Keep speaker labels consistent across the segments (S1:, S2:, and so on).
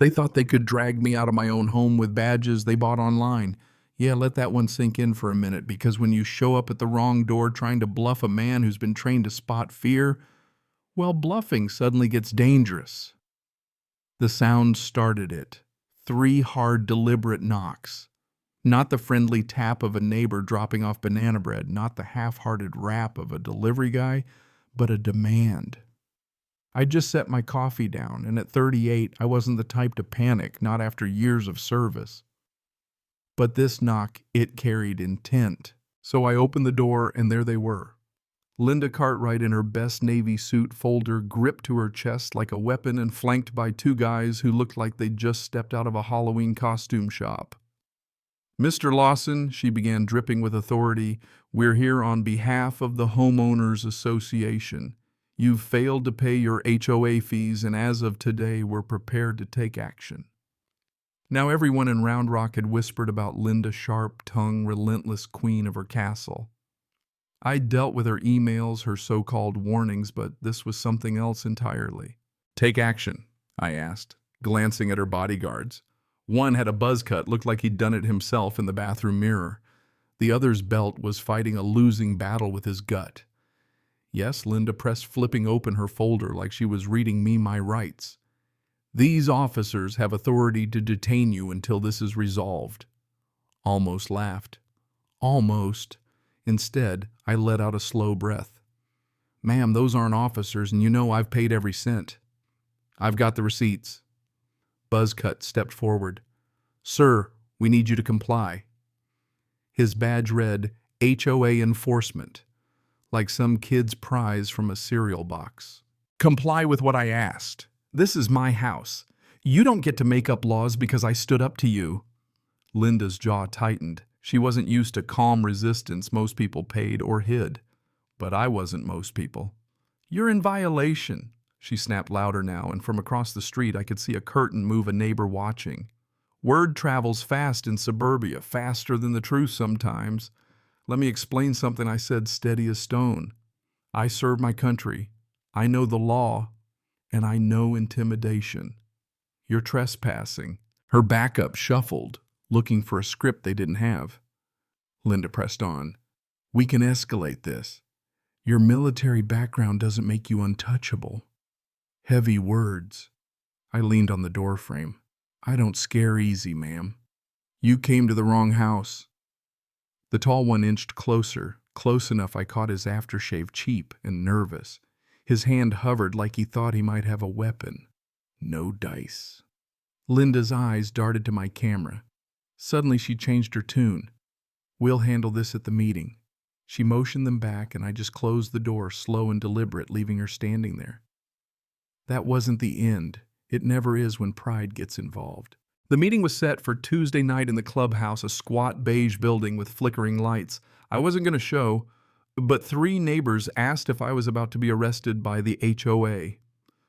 S1: They thought they could drag me out of my own home with badges they bought online. Yeah, let that one sink in for a minute, because when you show up at the wrong door trying to bluff a man who's been trained to spot fear, well, bluffing suddenly gets dangerous. The sound started it. 3 hard, deliberate knocks. Not the friendly tap of a neighbor dropping off banana bread, not the half-hearted rap of a delivery guy, but a demand. I just set my coffee down, and at 38, I wasn't the type to panic, not after years of service. But this knock, it carried intent. So I opened the door, and there they were. Linda Cartwright in her best Navy suit, folder gripped to her chest like a weapon and flanked by 2 guys who looked like they'd just stepped out of a Halloween costume shop. "Mr. Lawson," she began, dripping with authority, "we're here on behalf of the Homeowners Association. You've failed to pay your HOA fees, and as of today, we're prepared to take action." Now everyone in Round Rock had whispered about Linda, sharp-tongued, relentless queen of her castle. I dealt with her emails, her so-called warnings, but this was something else entirely. "Take action," I asked, glancing at her bodyguards. One had a buzz cut, looked like he'd done it himself in the bathroom mirror. The other's belt was fighting a losing battle with his gut. Yes, Linda pressed, flipping open her folder like she was reading me my rights. "These officers have authority to detain you until this is resolved." Almost laughed. Almost. Instead, I let out a slow breath. "Ma'am, those aren't officers, and you know I've paid every cent. I've got the receipts." Buzzcut stepped forward. "Sir, we need you to comply." His badge read, HOA Enforcement, like some kid's prize from a cereal box. "Comply with what I asked. This is my house. You don't get to make up laws because I stood up to you." Linda's jaw tightened. She wasn't used to calm resistance most people paid or hid. But I wasn't most people. "You're in violation," she snapped louder now, and from across the street I could see a curtain move, a neighbor watching. Word travels fast in suburbia, faster than the truth sometimes. Let me explain something, I said, steady as stone. I serve my country. I know the law, and I know intimidation. You're trespassing. Her backup shuffled, looking for a script they didn't have. Linda pressed on. "We can escalate this. Your military background doesn't make you untouchable." Heavy words. I leaned on the doorframe. "I don't scare easy, ma'am. You came to the wrong house." The tall one inched closer, close enough I caught his aftershave cheap and nervous. His hand hovered like he thought he might have a weapon. No dice. Linda's eyes darted to my camera. Suddenly she changed her tune. "We'll handle this at the meeting." She motioned them back, and I just closed the door, slow and deliberate, leaving her standing there. That wasn't the end. It never is when pride gets involved. The meeting was set for Tuesday night in the clubhouse, a squat beige building with flickering lights. I wasn't going to show, but 3 neighbors asked if I was about to be arrested by the HOA.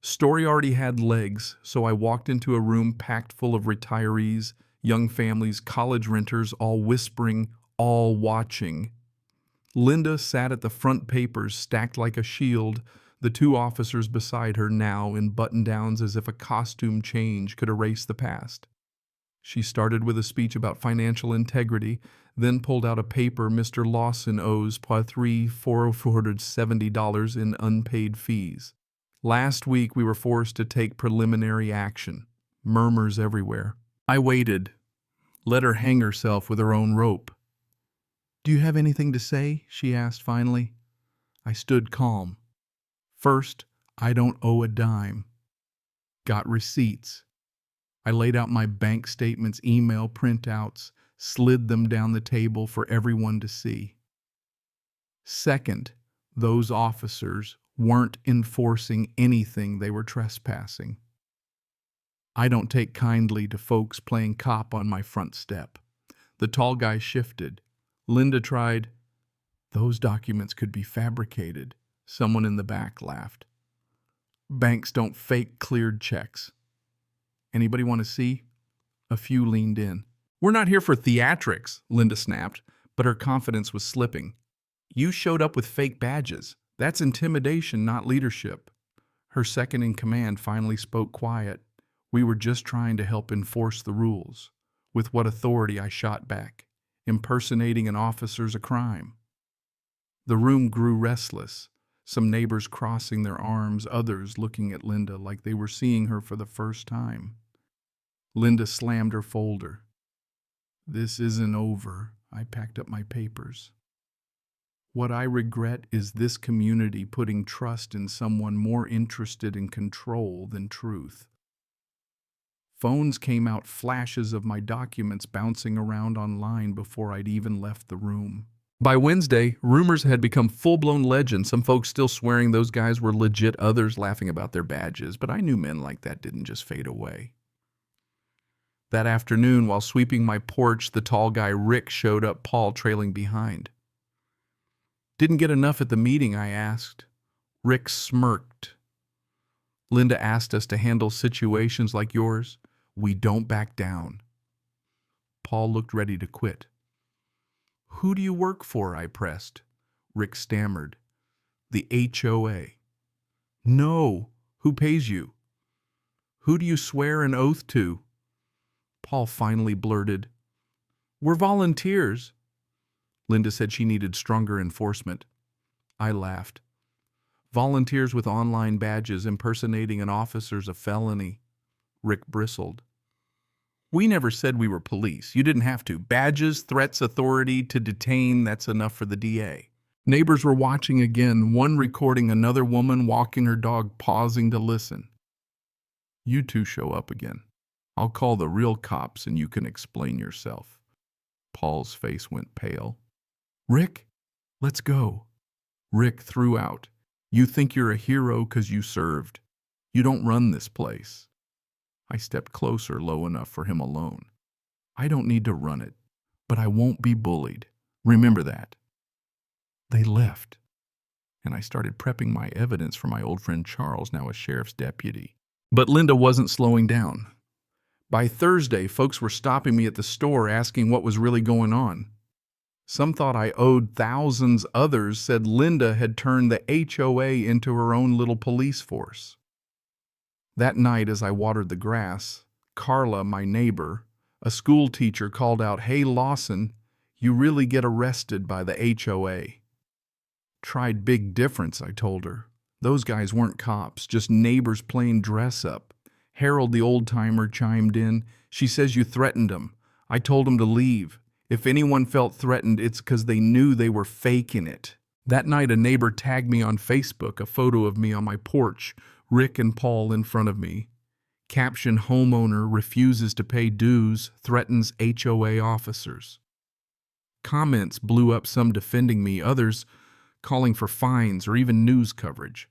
S1: Story already had legs, so I walked into a room packed full of retirees, young families, college renters, all whispering, all watching. Linda sat at the front, papers stacked like a shield, the 2 officers beside her now in button-downs as if a costume change could erase the past. She started with a speech about financial integrity, then pulled out a paper Mr. Lawson owes $470 in unpaid fees. Last week we were forced to take preliminary action. Murmurs everywhere. I waited. Let her hang herself with her own rope. "Do you have anything to say?" she asked finally. I stood calm. "First, I don't owe a dime. Got receipts." I laid out my bank statements, email printouts, slid them down the table for everyone to see. "Second, those officers weren't enforcing anything, they were trespassing. I don't take kindly to folks playing cop on my front step." The tall guy shifted. Linda tried. "Those documents could be fabricated." Someone in the back laughed. "Banks don't fake cleared checks." "Anybody want to see?" A few leaned in. "We're not here for theatrics," Linda snapped, but her confidence was slipping. "You showed up with fake badges. That's intimidation, not leadership." Her second in command finally spoke quiet. We were just trying to help enforce the rules. With what authority, I shot back. Impersonating an officer's a crime. The room grew restless, some neighbors crossing their arms, others looking at Linda like they were seeing her for the first time. Linda slammed her folder. "This isn't over." I packed up my papers. "What I regret is this community putting trust in someone more interested in control than truth." Phones came out, flashes of my documents bouncing around online before I'd even left the room. By Wednesday, rumors had become full-blown legends, some folks still swearing those guys were legit, others laughing about their badges, but I knew men like that didn't just fade away. That afternoon, while sweeping my porch, the tall guy Rick showed up, Paul trailing behind. "Didn't get enough at the meeting?" I asked. Rick smirked. "Linda asked us to handle situations like yours. We don't back down." Paul looked ready to quit. "Who do you work for?" I pressed. Rick stammered. "The HOA." "No. Who pays you?" "Who do you swear an oath to?" Paul finally blurted, "We're volunteers." Linda said she needed stronger enforcement. I laughed. "Volunteers with online badges impersonating an officer's a felony." Rick bristled. "We never said we were police. You didn't have to. Badges, threats, authority to detain, that's enough for the DA." Neighbors were watching again, one recording another woman walking her dog, pausing to listen. "You two show up again. I'll call the real cops and you can explain yourself." Paul's face went pale. "Rick, let's go." Rick threw out, "You think you're a hero 'cause you served. You don't run this place." I stepped closer, low enough for him alone. "I don't need to run it, but I won't be bullied. Remember that." They left, and I started prepping my evidence for my old friend Charles, now a sheriff's deputy. But Linda wasn't slowing down. By Thursday, folks were stopping me at the store asking what was really going on. Some thought I owed thousands, others said Linda had turned the HOA into her own little police force. That night, as I watered the grass, Carla, my neighbor, a school teacher, called out, "Hey Lawson, you really get arrested by the HOA." "Tried big difference," I told her. "Those guys weren't cops, just neighbors playing dress up." Harold, the old-timer, chimed in. "She says you threatened them. I told them to leave. If anyone felt threatened, it's because they knew they were faking it." That night, a neighbor tagged me on Facebook, a photo of me on my porch, Rick and Paul in front of me. Caption, "Homeowner refuses to pay dues, threatens HOA officers." Comments blew up, some defending me, others calling for fines or even news coverage.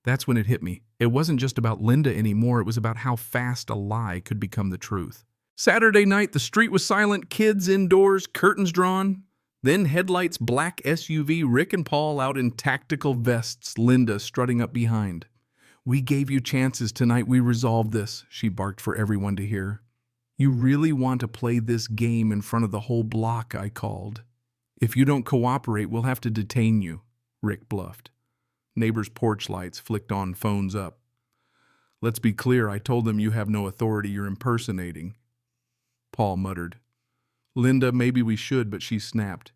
S1: That's when it hit me. It wasn't just about Linda anymore, it was about how fast a lie could become the truth. Saturday night, the street was silent, kids indoors, curtains drawn. Then headlights, black SUV, Rick and Paul out in tactical vests, Linda strutting up behind. "We gave you chances tonight, we resolved this," she barked for everyone to hear. "You really want to play this game in front of the whole block," I called. "If you don't cooperate, we'll have to detain you," Rick bluffed. Neighbors' porch lights flicked on, phones up. "Let's be clear, I told them you have no authority, you're impersonating." Paul muttered. "Linda, maybe we should," but she snapped.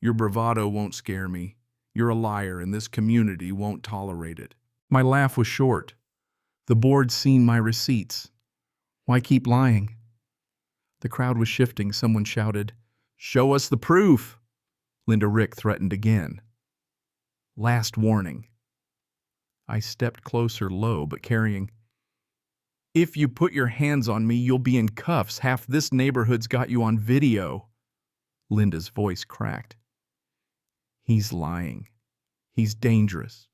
S1: "Your bravado won't scare me. You're a liar, and this community won't tolerate it." My laugh was short. "The board's seen my receipts. Why keep lying?" The crowd was shifting. Someone shouted, "Show us the proof!" Linda Rick threatened again. "Last warning." I stepped closer, low but carrying. "If you put your hands on me, you'll be in cuffs. Half this neighborhood's got you on video." Linda's voice cracked. "He's lying. He's dangerous."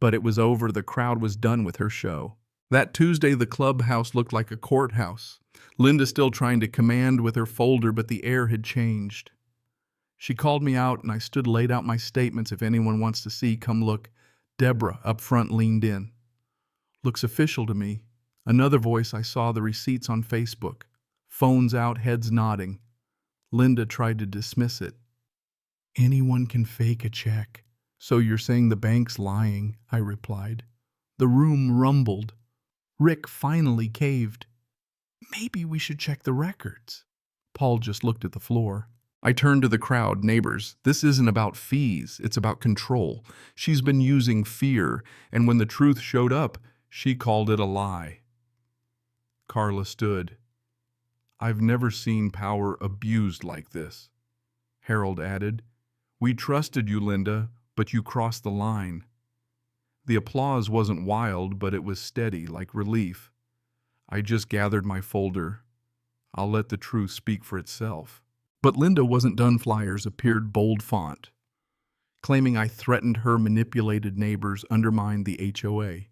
S1: But it was over. The crowd was done with her show. That Tuesday, the clubhouse looked like a courthouse. Linda still trying to command with her folder, but the air had changed. She called me out, and I stood, laid out my statements. "If anyone wants to see, come look." Deborah, up front, leaned in. "Looks official to me." Another voice, I saw the receipts on Facebook. Phones out, heads nodding. Linda tried to dismiss it. "Anyone can fake a check." "So you're saying the bank's lying?" I replied. The room rumbled. Rick finally caved. Maybe we should check the records. Paul just looked at the floor. I turned to the crowd. Neighbors, this isn't about fees, it's about control. She's been using fear, and when the truth showed up, she called it a lie. Carla stood. I've never seen power abused like this. Harold added, We trusted you, Linda, but you crossed the line. The applause wasn't wild, but it was steady, like relief. I just gathered my folder. I'll let the truth speak for itself. But Linda wasn't done. Flyers appeared bold font, claiming I threatened her, manipulated neighbors, undermined the HOA.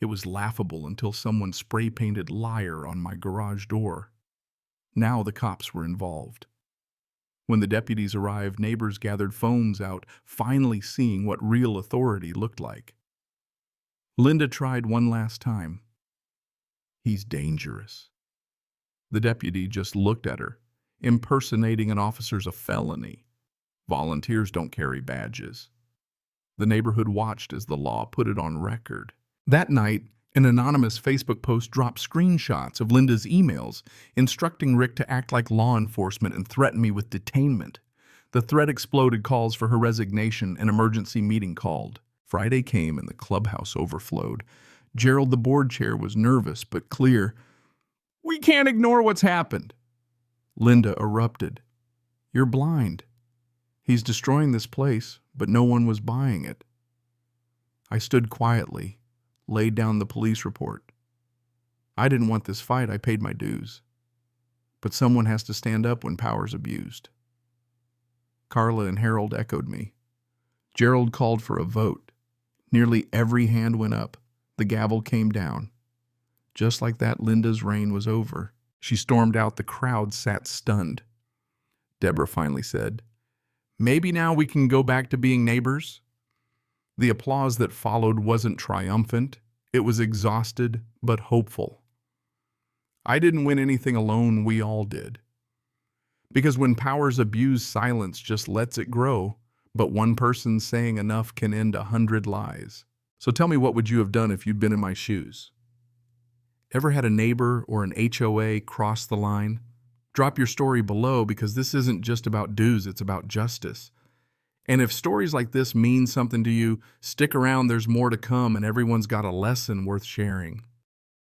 S1: It was laughable until someone spray-painted liar on my garage door. Now the cops were involved. When the deputies arrived, neighbors gathered phones out, finally seeing what real authority looked like. Linda tried one last time. He's dangerous. The deputy just looked at her. Impersonating an officer's a felony. Volunteers don't carry badges. The neighborhood watched as the law put it on record. That night, an anonymous Facebook post dropped screenshots of Linda's emails, instructing Rick to act like law enforcement and threaten me with detainment. The threat exploded. Calls for her resignation, an emergency meeting called. Friday came and the clubhouse overflowed. Gerald, the board chair, was nervous but clear. We can't ignore what's happened. Linda erupted. You're blind. He's destroying this place, but no one was buying it. I stood quietly, laid down the police report. I didn't want this fight. I paid my dues. But someone has to stand up when power's abused. Carla and Harold echoed me. Gerald called for a vote. Nearly every hand went up. The gavel came down. Just like that, Linda's reign was over. She stormed out. The crowd sat stunned. Deborah finally said, Maybe now we can go back to being neighbors? The applause that followed wasn't triumphant. It was exhausted, but hopeful. I didn't win anything alone. We all did. Because when power's abused, silence just lets it grow. But one person saying enough can end 100 lies. So tell me, what would you have done if you'd been in my shoes? Ever had a neighbor or an HOA cross the line? Drop your story below, because this isn't just about dues, it's about justice. And if stories like this mean something to you, stick around. There's more to come, and everyone's got a lesson worth sharing.